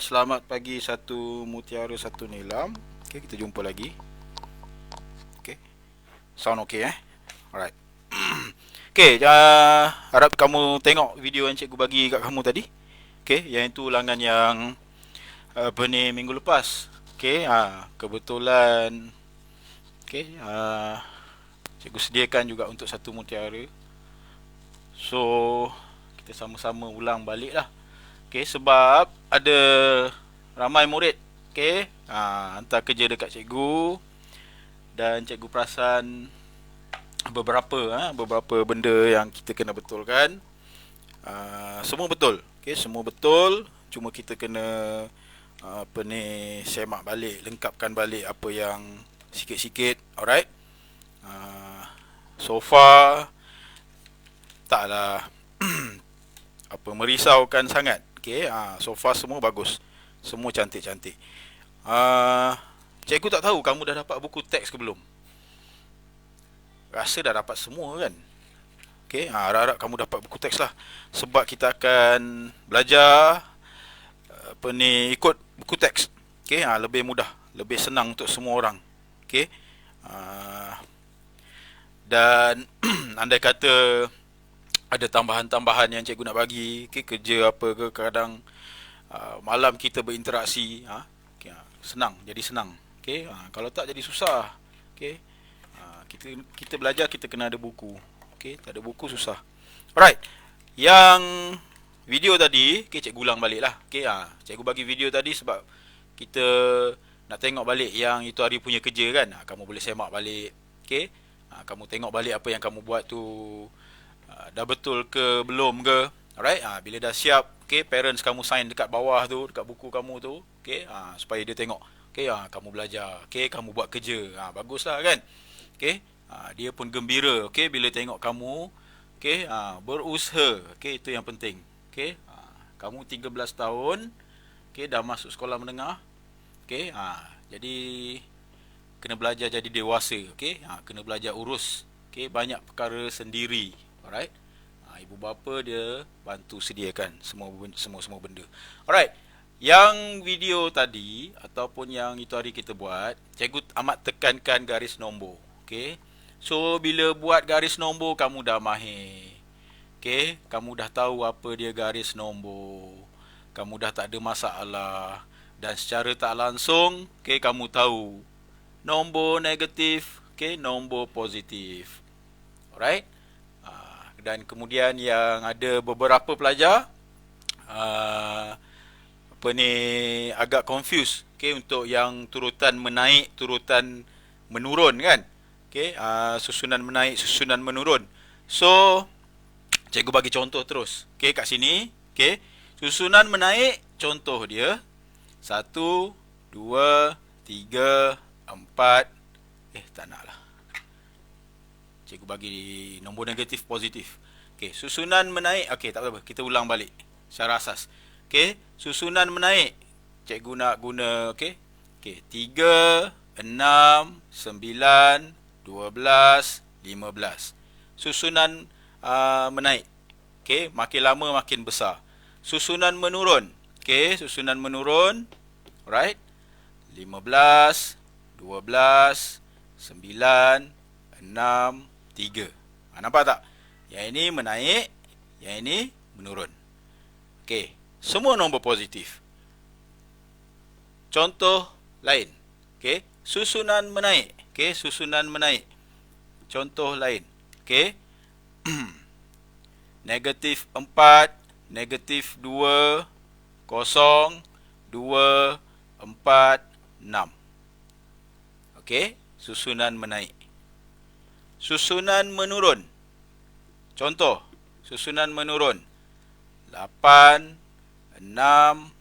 Selamat pagi satu mutiara satu nilam. Okay, kita jumpa lagi. Okay, sound okay Alright. Okay, harap kamu tengok video yang cikgu bagi kat kamu tadi. Okay, yang itu ulangan yang minggu lepas. Okay, kebetulan okay, cikgu sediakan juga untuk satu mutiara. So, kita sama-sama ulang balik lah. Okay, sebab ada ramai murid hantar kerja dekat cikgu dan cikgu perasan beberapa benda yang kita kena betulkan. Semua betul. Semua betul. Cuma kita kena semak balik, lengkapkan balik apa yang sikit-sikit. Alright. So far taklah merisaukan sangat. So far semua bagus. Semua cantik-cantik. Cikgu tak tahu kamu dah dapat buku teks ke belum? Rasa dah dapat semua kan? Harap-harap kamu dapat buku teks lah. Sebab kita akan belajar ikut buku teks. Lebih mudah, lebih senang untuk semua orang. Dan andai kata ada tambahan-tambahan yang cikgu nak bagi, kerja apa ke, kadang malam kita berinteraksi, senang, jadi senang. Kalau tak jadi susah. Kita belajar, kita kena ada buku. Tak ada buku susah. Alright. Yang video tadi, cikgu ulang balik lah. Cikgu bagi video tadi sebab kita nak tengok balik yang itu hari punya kerja kan. Kamu boleh semak balik. Kamu tengok balik apa yang kamu buat tu dah betul ke belum ke. Alright. Bila dah siap, parents kamu sign dekat bawah tu, dekat buku kamu tu, supaya dia tengok. Kamu belajar, kamu buat kerja. Baguslah kan. Dia pun gembira bila tengok kamu berusaha. Itu yang penting. Kamu 13 tahun, dah masuk sekolah menengah. Jadi kena belajar jadi dewasa. Kena belajar urus banyak perkara sendiri. Alright. Ibu bapa dia bantu sediakan semua benda. Alright. Yang video tadi ataupun yang itu hari kita buat, cikgu amat tekankan garis nombor. So bila buat garis nombor kamu dah mahir. Kamu dah tahu apa dia garis nombor. Kamu dah tak ada masalah. Dan secara tak langsung, kamu tahu nombor negatif, nombor positif. Alright. Dan kemudian yang ada beberapa pelajar agak confused untuk yang turutan menaik, turutan menurun kan. Susunan menaik, susunan menurun. So cikgu bagi contoh terus. Kat sini, susunan menaik, contoh dia 1, 2, 3, 4. Tak nak lah. Cikgu bagi nombor negatif, positif. Susunan menaik. Tak apa-apa, kita ulang balik secara asas. Susunan menaik, cikgu nak guna 3, 6, 9, 12, 15. Susunan menaik. Makin lama makin besar. Susunan menurun. Susunan menurun. Alright. 15, 12, 9, 6, 3. Nampak tak? Yang ini menaik, yang ini menurun. Semua nombor positif. Contoh lain. Susunan menaik. Susunan menaik. Contoh lain. Negatif 4, negatif 2, 0, 2, 4, 6. Susunan menaik. Susunan menurun. Contoh, susunan menurun. 8, 6,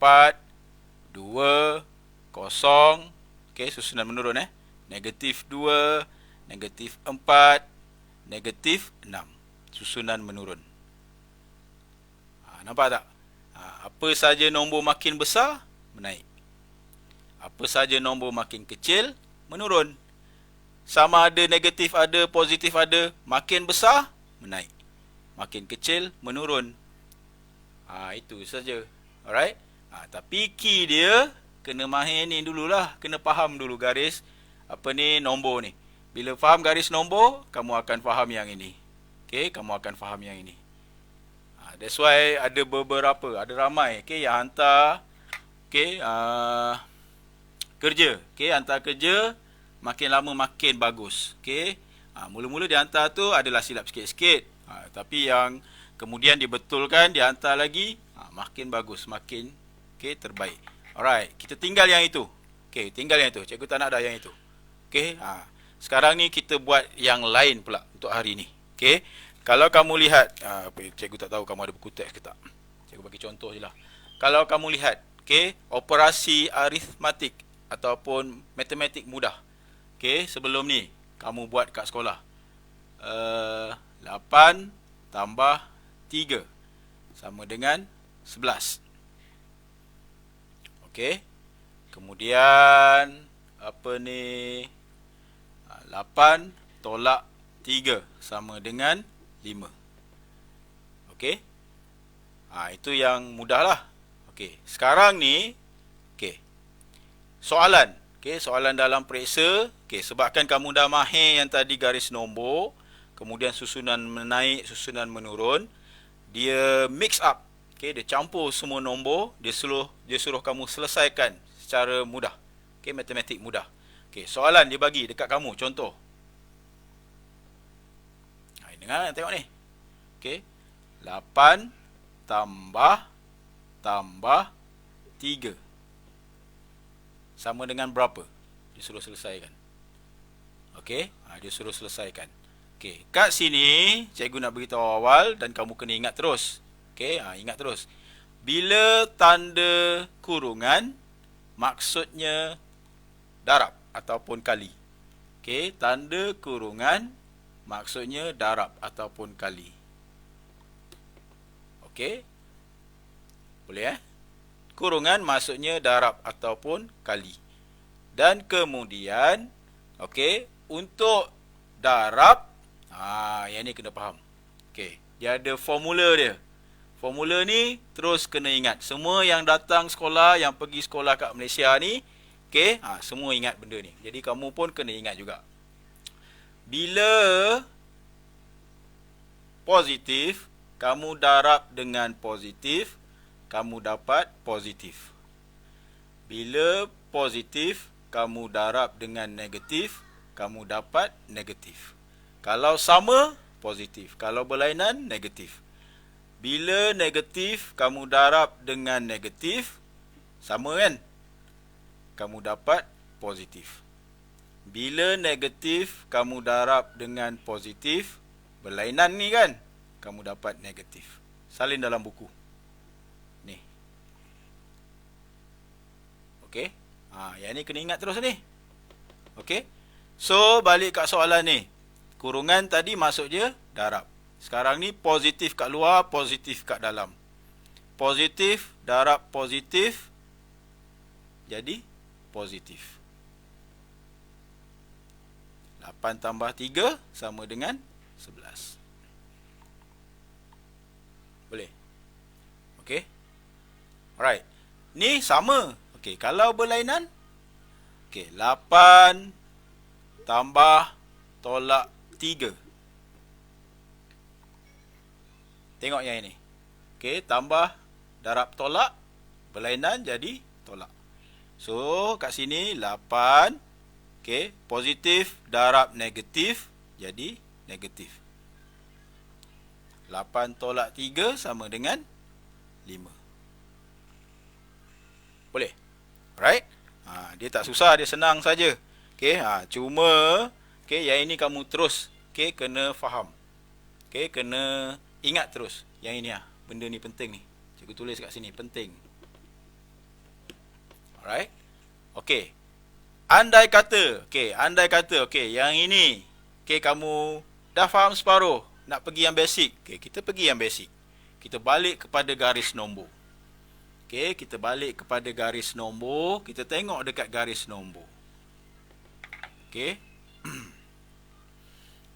4, 2, 0. Susunan menurun Negatif 2, negatif 4, negatif 6. Susunan menurun. Nampak tak? Apa saja nombor makin besar, menaik. Apa saja nombor makin kecil, menurun. Sama ada negatif ada, positif ada. Makin besar, menaik. Makin kecil, menurun. Itu saja. Alright. Tapi key dia kena mahir ni dululah, kena faham dulu garis apa ni nombor ni. Bila faham garis nombor, kamu akan faham yang ini. Okay, kamu akan faham yang ini. That's why ada beberapa, ada ramai yang hantar kerja. Hantar kerja makin lama makin bagus. Mula-mula dia hantar tu adalah silap sikit-sikit. Tapi yang kemudian dibetulkan, dia hantar lagi, makin bagus, makin terbaik. Alright, kita tinggal yang itu. Tinggal yang itu. Cikgu tak nak dah yang itu. Sekarang ni kita buat yang lain pula untuk hari ni. Kalau kamu lihat, cikgu tak tahu kamu ada buku teks ke tak. Cikgu bagi contoh je lah. Kalau kamu lihat, operasi aritmatik ataupun matematik mudah. Sebelum ni kamu buat kat sekolah. 8 tambah 3 sama dengan 11. Kemudian apa ni? 8 tolak 3 sama dengan 5. Itu yang mudah lah. Sekarang ni soalan. Soalan dalam periksa. Sebabkan kamu dah mahir yang tadi garis nombor, kemudian susunan menaik, susunan menurun, dia mix up. Dia campur semua nombor, dia suruh kamu selesaikan secara mudah. Matematik mudah. Soalan dia bagi dekat kamu, contoh. Dengar, tengok ni. 8 tambah 3 sama dengan berapa? Dia suruh selesaikan. Dia suruh selesaikan. Kat sini cikgu nak beritahu awal dan kamu kena ingat terus. Ingat terus. Bila tanda kurungan, maksudnya darab ataupun kali. Tanda kurungan maksudnya darab ataupun kali. Boleh kurungan maksudnya darab ataupun kali. Dan kemudian untuk darab, yang ni kena faham. Dia ada formula dia. Formula ni terus kena ingat. Semua yang datang sekolah, yang pergi sekolah kat Malaysia ni, semua ingat benda ni. Jadi kamu pun kena ingat juga. Bila positif, kamu darab dengan positif, kamu dapat positif. Bila positif, kamu darab dengan negatif, kamu dapat negatif. Kalau sama, positif. Kalau berlainan, negatif. Bila negatif, kamu darab dengan negatif, sama kan? Kamu dapat positif. Bila negatif, kamu darab dengan positif, berlainan ni kan? Kamu dapat negatif. Salin dalam buku. Ni. Yang ni kena ingat terus ni. So, balik kat soalan ni. Kurungan tadi maksud dia darab. Sekarang ni positif kat luar, positif kat dalam. Positif darab positif, jadi positif. 8 tambah 3 sama dengan 11. Boleh? Alright. Ni sama. Kalau berlainan, 8 tambah tolak 3. Tengok yang ini. Tambah darab tolak, berlainan jadi tolak. So, kat sini 8. Positif darab negatif jadi negatif. 8 tolak 3 sama dengan 5. Boleh? Alright? Dia tak susah, dia senang saja. Cuma yang ini kamu terus kena faham. Kena ingat terus. Yang ini benda ni penting ni. Cikgu tulis kat sini, penting. Alright? Andai kata, yang ini, kamu dah faham separuh, nak pergi yang basic. Kita pergi yang basic. Kita balik kepada garis nombor. Kita balik kepada garis nombor, kita tengok dekat garis nombor.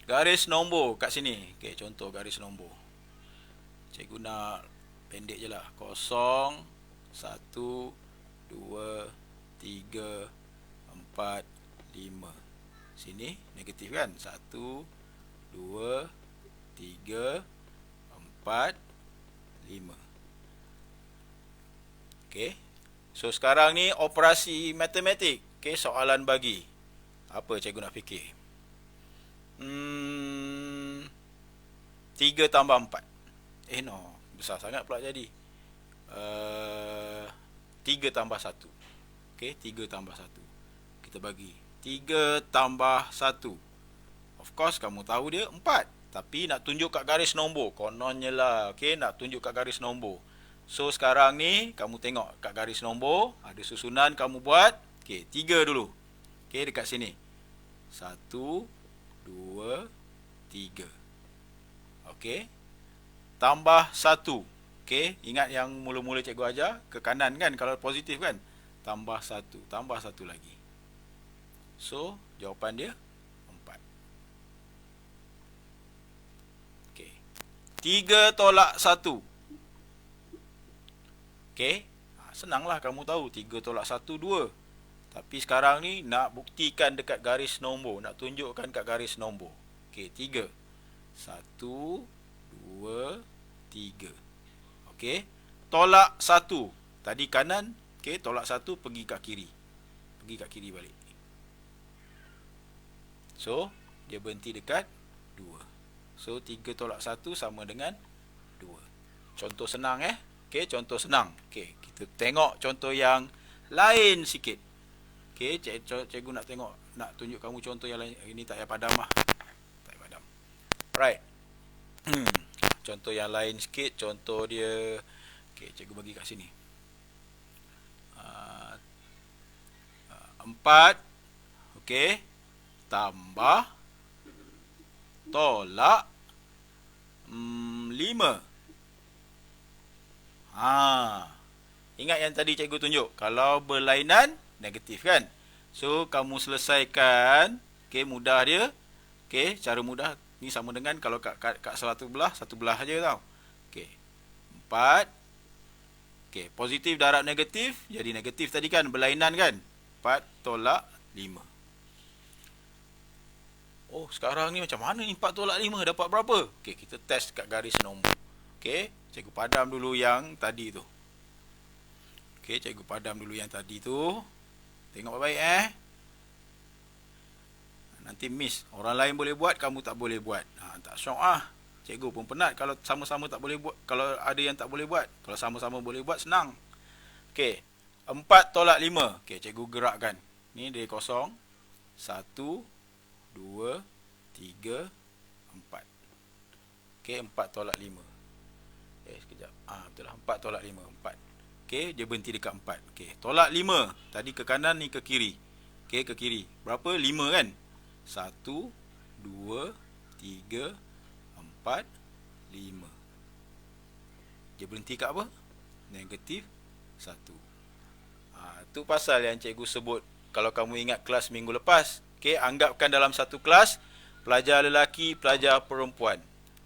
Garis nombor kat sini. Contoh garis nombor. Cikgu nak pendek je lah. 0, 1, 2, 3, 4, 5. Sini negatif kan? 1, 2, 3, 4, 5. Okey. So sekarang ni operasi matematik. Okey, soalan bagi. Apa cikgu nak fikir? 3 tambah 4. No, besar sangat pula jadi. 3 tambah 1. Okey, 3 tambah 1. Kita bagi 3 tambah 1. Of course kamu tahu dia 4. Tapi nak tunjuk kat garis nombor. Kononnya lah. Okey, nak tunjuk kat garis nombor. So sekarang ni kamu tengok kat garis nombor, ada susunan kamu buat. Okey, 3 dulu. Okey, dekat sini. 1, 2, 3. Okey. Tambah 1. Okey, ingat yang mula-mula cikgu ajar ke kanan kan kalau positif kan? Tambah 1, tambah 1 lagi. So, jawapan dia 4. Okey. 3 tolak 1. Okey, senanglah kamu tahu 3 tolak 1, 2. Tapi sekarang ni nak buktikan dekat garis nombor, nak tunjukkan kat garis nombor. Okey, 3. 1, 2, 3. Okey, tolak 1. Tadi kanan, okey, tolak 1 pergi kat kiri. Pergi kat kiri balik. So, dia berhenti dekat 2. So, 3 tolak 1 sama dengan 2. Contoh senang Okey, contoh senang. Okey, kita tengok contoh yang lain sikit. Okey, cikgu nak tengok, nak tunjuk kamu contoh yang lain. Ini tak payah padam lah. Tak payah padam. Right. Contoh yang lain sikit, contoh dia. Okey, cikgu bagi kat sini. 4. Okey. Tambah. Tolak. 5. Ingat yang tadi cikgu tunjuk. Kalau berlainan, negatif kan? So, kamu selesaikan. Okey, mudah dia. Okey, cara mudah. Ni sama dengan kalau kat satu belah aja tau. Okey, 4. Okey, positif darab negatif. Jadi negatif tadi kan, berlainan kan? 4 tolak 5. Oh, sekarang ni macam mana ni 4 tolak 5? Dapat berapa? Okey, kita test kat garis nombor. Okey, cikgu padam dulu yang tadi tu. Okey, cikgu padam dulu yang tadi tu. Tengok baik-baik Nanti miss. Orang lain boleh buat, kamu tak boleh buat. Tak syok Cikgu pun penat kalau sama-sama tak boleh buat. Kalau ada yang tak boleh buat. Kalau sama-sama boleh buat, senang. Okey, 4 tolak 5. Okey, cikgu gerakkan. Ni dia kosong. 1, 2, 3, 4. Okey, 4 tolak 5. Sekejap. Betul lah. 4 tolak 5. 4. Okey, dia berhenti dekat 4. Okey, tolak 5. Tadi ke kanan, ni ke kiri. Okey, ke kiri. Berapa? 5 kan? 1, 2, 3, 4, 5. Dia berhenti kat apa? Negatif 1. Tu pasal yang cikgu sebut. Kalau kamu ingat kelas minggu lepas. Okey, anggapkan dalam satu kelas, pelajar lelaki, pelajar perempuan.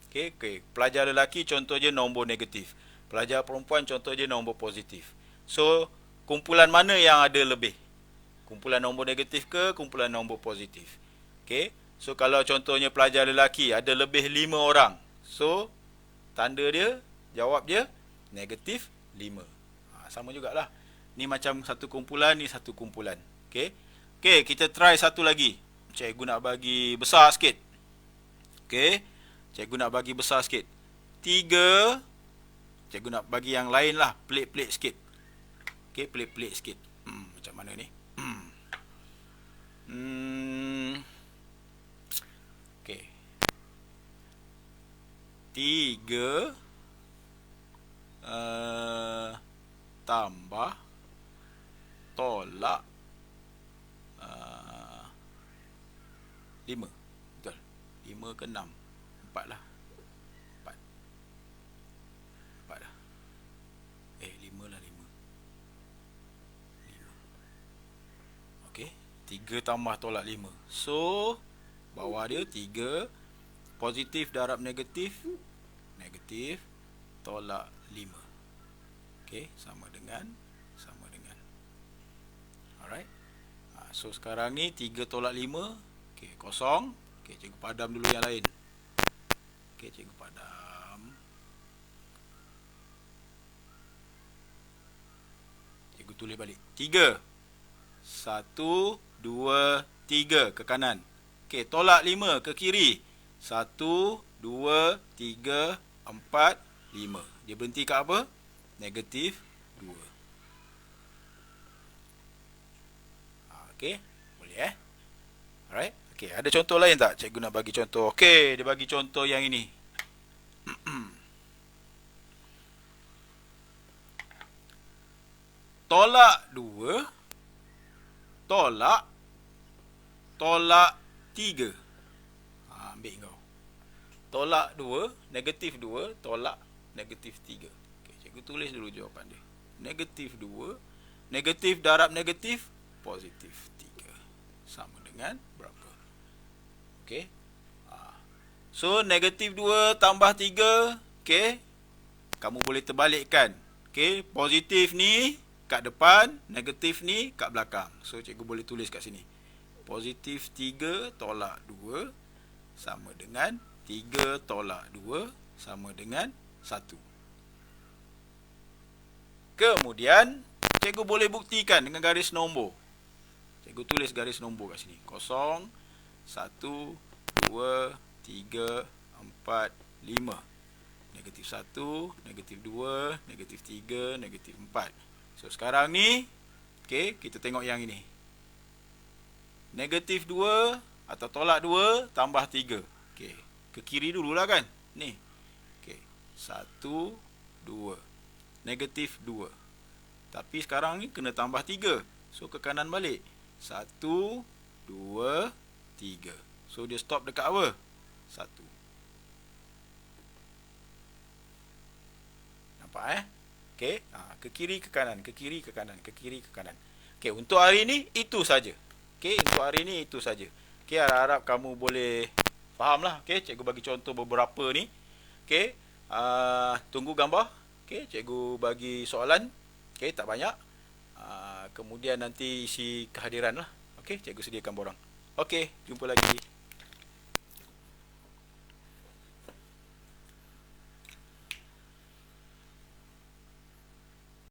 Okey, pelajar lelaki contoh je nombor negatif. Pelajar perempuan contoh je nombor positif. So, kumpulan mana yang ada lebih? Kumpulan nombor negatif ke kumpulan nombor positif? Okey. So, kalau contohnya pelajar lelaki ada lebih 5 orang. So, tanda dia, jawab dia negatif 5. Sama jugalah. Ni macam satu kumpulan, ni satu kumpulan. Okey. Okey, kita try satu lagi. Cikgu nak bagi besar sikit. Okey. Cikgu nak bagi besar sikit. 3. Cikgu nak bagi yang lain lah. Pelik-pelik sikit. Okey, pelik-pelik sikit. Macam mana ni? Okey. 3 tambah tolak 5. Betul. 5 ke 6? 4 lah. 4 lah. 5 lah. 5. Okey. 3 tambah tolak 5. So, bawah dia 3. Positif darab negatif. Negatif. Tolak 5. Okey, sama dengan. Alright. So sekarang ni 3 tolak 5. Okey, kosong. Okey, cikgu padam dulu yang lain. Okey, cikgu padam. Cikgu tulis balik. 3. 1, 2, 3 ke kanan. Okey, tolak 5 ke kiri. 1, 2, 3, 4, 5. Dia berhenti kat apa? Negatif 2. Okey, boleh Alright. Okey, ada contoh lain tak? Cikgu nak bagi contoh. Okey, dia bagi contoh yang ini. Tolak 2 tolak 3. Ambil kau. Tolak 2, negatif 2 tolak negatif 3. Okey, cikgu tulis dulu jawapan dia. Negatif 2, negatif darab negatif, positif 3. Sama dengan berapa? Okey. So, negatif 2 tambah 3. Okey. Kamu boleh terbalikkan. Okey, positif ni kat depan, negatif ni kat belakang. So, cikgu boleh tulis kat sini. Positif 3 tolak 2 sama dengan 3 tolak 2 sama dengan 1. Kemudian, cikgu boleh buktikan dengan garis nombor. Cikgu tulis garis nombor kat sini. 0, 1, 2, 3, 4, 5. Negatif 1, negatif 2, negatif 3, negatif 4. So, sekarang ni, okay, kita tengok yang ini. Negatif 2 atau tolak 2 tambah 3. Okay, ke kiri dululah kan. Ni. Okay, 1, 2. Negatif 2. Tapi sekarang ni kena tambah 3. So, ke kanan balik. 1, 2, 3. So, dia stop dekat apa? 1. Nampak Okey, ke kiri ke kanan, ke kiri ke kanan, ke kiri ke kanan. Okey, untuk hari ni itu saja. Okey, untuk hari ni itu saja. Okey, harap kamu boleh fahamlah. Okey, cikgu bagi contoh beberapa ni. Okey, tunggu gambar. Okey, cikgu bagi soalan. Okey, tak banyak. Kemudian nanti isi kehadiran lah. Okey, cikgu sediakan borang. Okey, jumpa lagi.